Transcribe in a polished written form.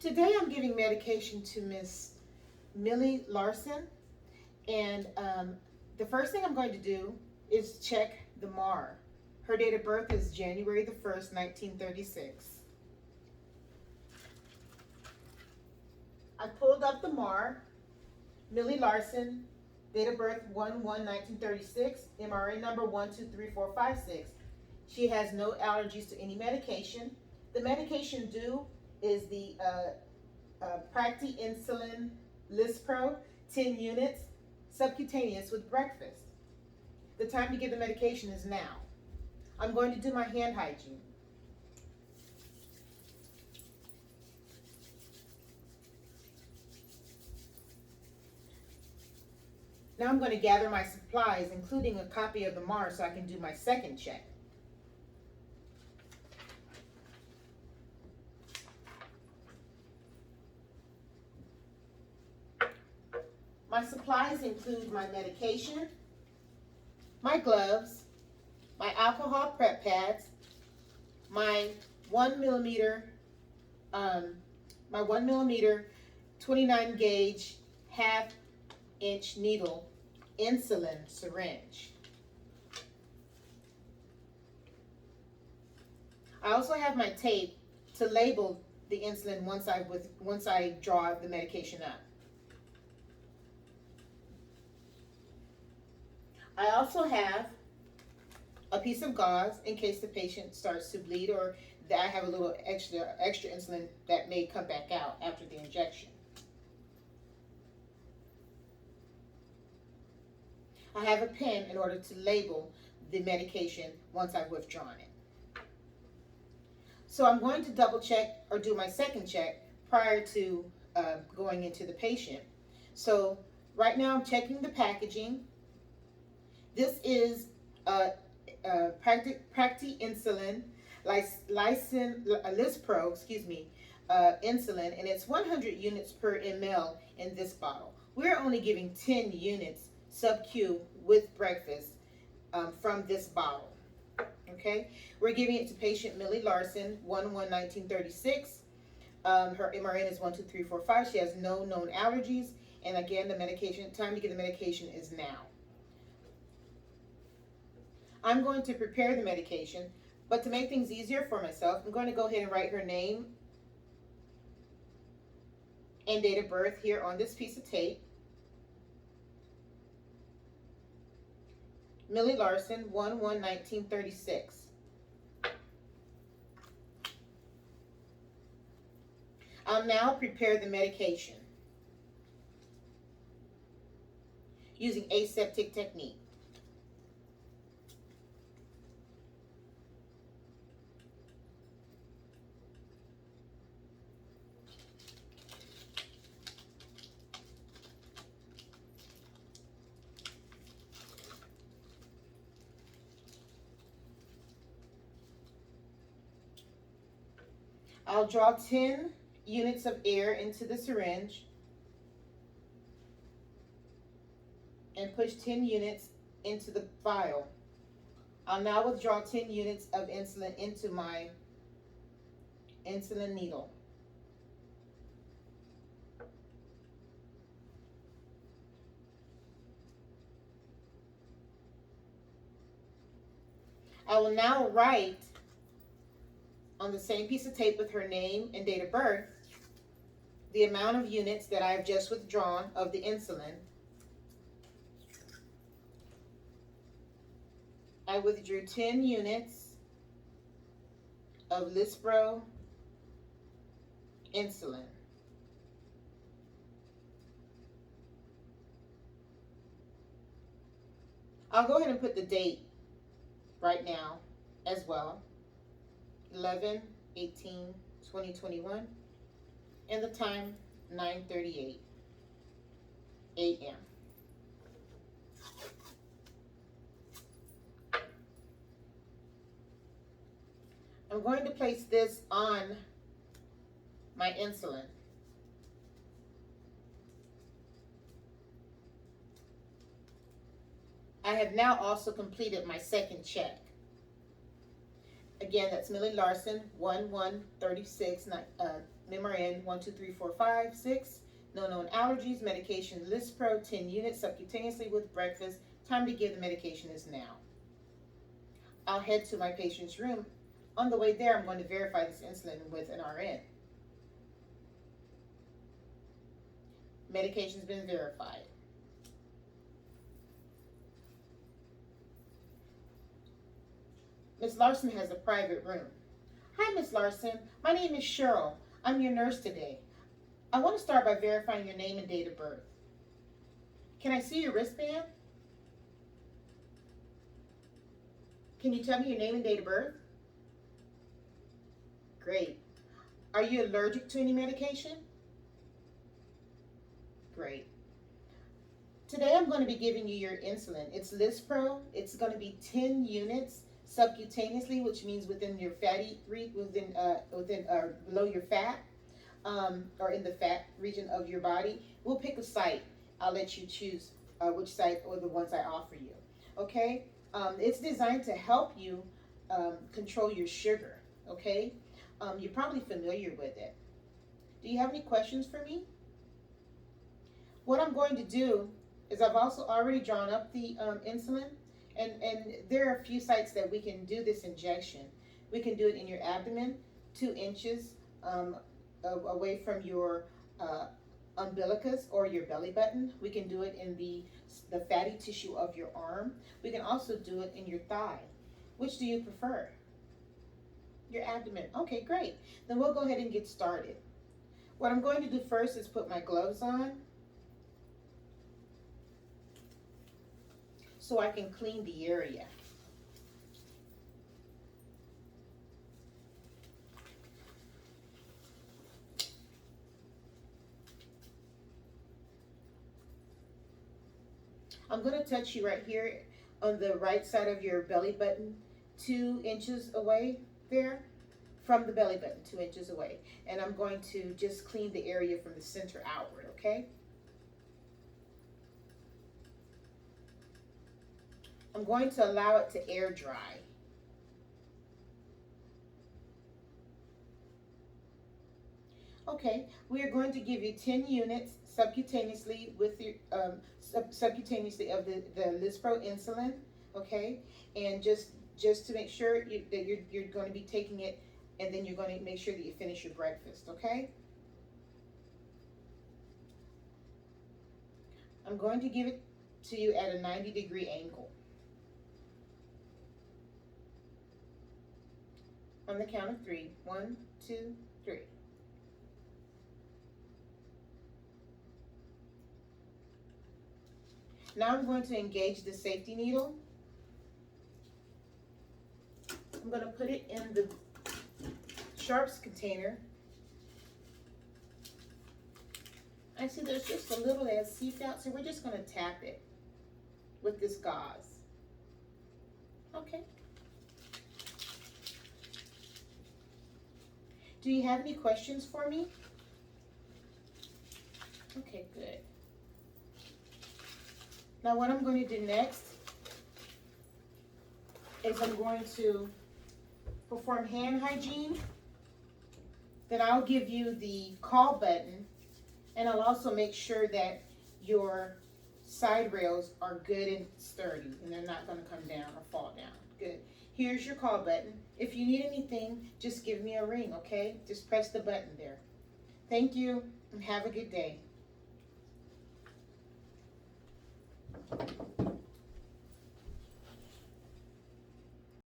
Today I'm giving medication to Miss Millie Larson, and the first thing I'm going to do is check the MAR. Her date of birth is January the 1st, 1936. I pulled up the MAR. Millie Larson, date of birth 1/1/1936, MRA number 123456. She has no allergies to any medication. The medication due is the Practi Insulin Lispro, 10 units, subcutaneous with breakfast. The time to give the medication is now. I'm going to do my hand hygiene. Now I'm going to gather my supplies, including a copy of the MAR, so I can do my second check. My supplies include my medication, my gloves, my alcohol prep pads, my 1 millimeter, my 1 millimeter 29 gauge half-inch needle insulin syringe. I also have my tape to label the insulin once I draw the medication up. I also have a piece of gauze in case the patient starts to bleed or that I have a little extra insulin that may come back out after the injection. I have a pen in order to label the medication once I've withdrawn it. So I'm going to double check or do my second check prior to going into the patient. So right now I'm checking the packaging. This is Practi Insulin Lispro, insulin, and it's 100 units per ml in this bottle. We're only giving 10 units sub-Q with breakfast from this bottle. Okay, we're giving it to patient Millie Larson, 1/1/1936. Her MRN is 12345. She has no known allergies, and again, the medication time to give the medication is now. I'm going to prepare the medication, but to make things easier for myself, I'm going to go ahead and write her name and date of birth here on this piece of tape. Millie Larson, 1/1/1936. I'll now prepare the medication using aseptic technique. I'll draw 10 units of air into the syringe and push 10 units into the vial. I'll now withdraw 10 units of insulin into my insulin needle. I will now write on the same piece of tape with her name and date of birth the amount of units that I have just withdrawn of the insulin. I withdrew 10 units of Lispro insulin. I'll go ahead and put the date right now as well. 11/18/2021, and the time 9:38 a.m. I'm going to place this on my insulin. I have now also completed my second check. Again, that's Millie Larson, 1136, MRN 123456. No known allergies. Medication Lispro, 10 units subcutaneously with breakfast. Time to give the medication is now. I'll head to my patient's room. On the way there, I'm going to verify this insulin with an RN. Medication's been verified. Ms. Larson has a private room. Hi, Ms. Larson. My name is Cheryl. I'm your nurse today. I want to start by verifying your name and date of birth. Can I see your wristband? Can you tell me your name and date of birth? Great. Are you allergic to any medication? Great. Today I'm going to be giving you your insulin. It's Lispro. It's going to be 10 units subcutaneously, which means within your fatty below your fat, or in the fat region of your body. We'll pick a site. I'll let you choose which site or the ones I offer you. Okay? It's designed to help you control your sugar. Okay? You're probably familiar with it. Do you have any questions for me? What I'm going to do is I've also already drawn up the insulin, and there are a few sites that we can do this injection. We can do it in your abdomen, 2 inches away from your umbilicus or your belly button. We can do it in the fatty tissue of your arm. We can also do it in your thigh. Which do you prefer? Your abdomen. Okay, great. Then we'll go ahead and get started. What I'm going to do first is put my gloves on so I can clean the area. I'm going to touch you right here on the right side of your belly button, 2 inches away there from the belly button, 2 inches away. And I'm going to just clean the area from the center outward, okay? I'm going to allow it to air dry. Okay, we are going to give you 10 units subcutaneously with your subcutaneously of the Lispro insulin, okay? And just to make sure that you're going to be taking it, and then you're going to make sure that you finish your breakfast, okay? I'm going to give it to you at a 90-degree angle. On the count of 3. 1, 2, 3. Now I'm going to engage the safety needle. I'm going to put it in the sharps container. I see there's just a little that has seeped out, so we're just going to tap it with this gauze. Okay. Do you have any questions for me? Okay, good. Now what I'm going to do next is I'm going to perform hand hygiene. Then I'll give you the call button, and I'll also make sure that your side rails are good and sturdy and they're not going to come down or fall down. Good. Here's your call button. If you need anything, just give me a ring, okay? Just press the button there. Thank you and have a good day.